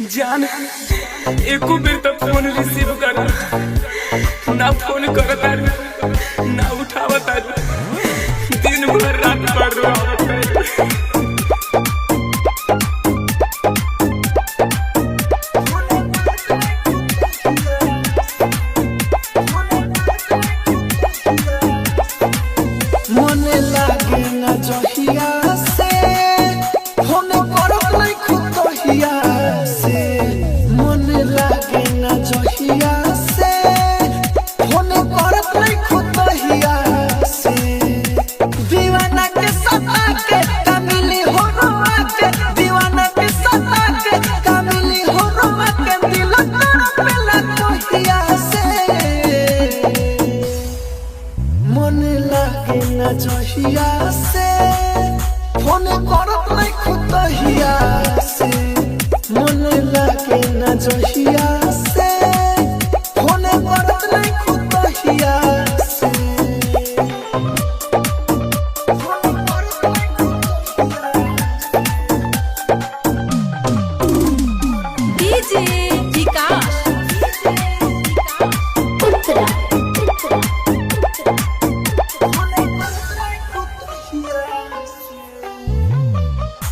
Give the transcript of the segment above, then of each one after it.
जान एको बेर तो फोन रिसीव कर ना फोन करता ना उठावता दिन भर रात पड़ रहा जहिया से फोन करत नहीं खुदहिया से मन लागे ना जहिया से फोन करत नहीं खुदहिया से डीजे विकास उत्तरा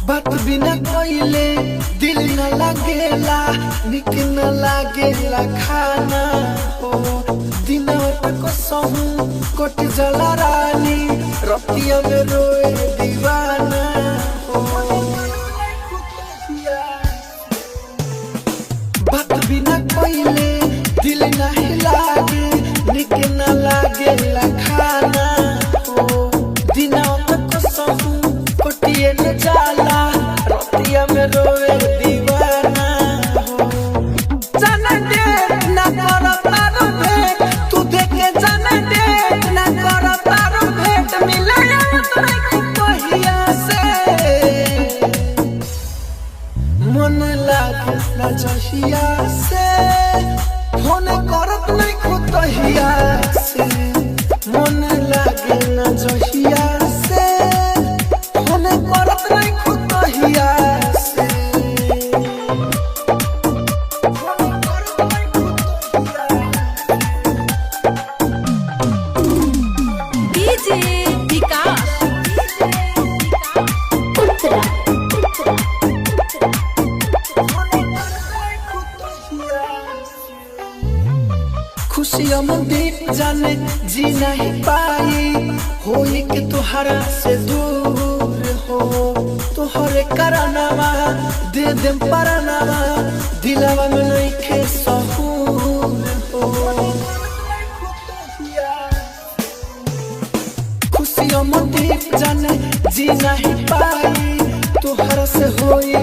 बात बिना कोइले दिल न लागेला निक न लागेला खाना हो दिन को सहू कोट जला रानी रतिया में रोए दीवाना हो बात बिना कोइले दिल नहीं लागे निक न लागेला खाना हो दिन को सहू कोटिए न जाला रतिया में रोए दीवाना हो जाने दे ना कर तारो भेंट तू देखे जाने दे ना कर तारो भेंट मिले नहीं खुदहिया से मन लागे ना जहिया से फोन करत नहीं खुदहिया से मन लागे ना जहिया से फोन करत नहीं खुदहिया से डीजे विकास उत्तरा खुशियाँ मंदिर जाने जी नहीं पाई होई के तुहरा से दूर हो तुहरे करनावा दे दे परनावा दिलवा में नहीं खे सहूर हो खुशियाँ मंदिर जाने जी नहीं पाई तुहरा से होई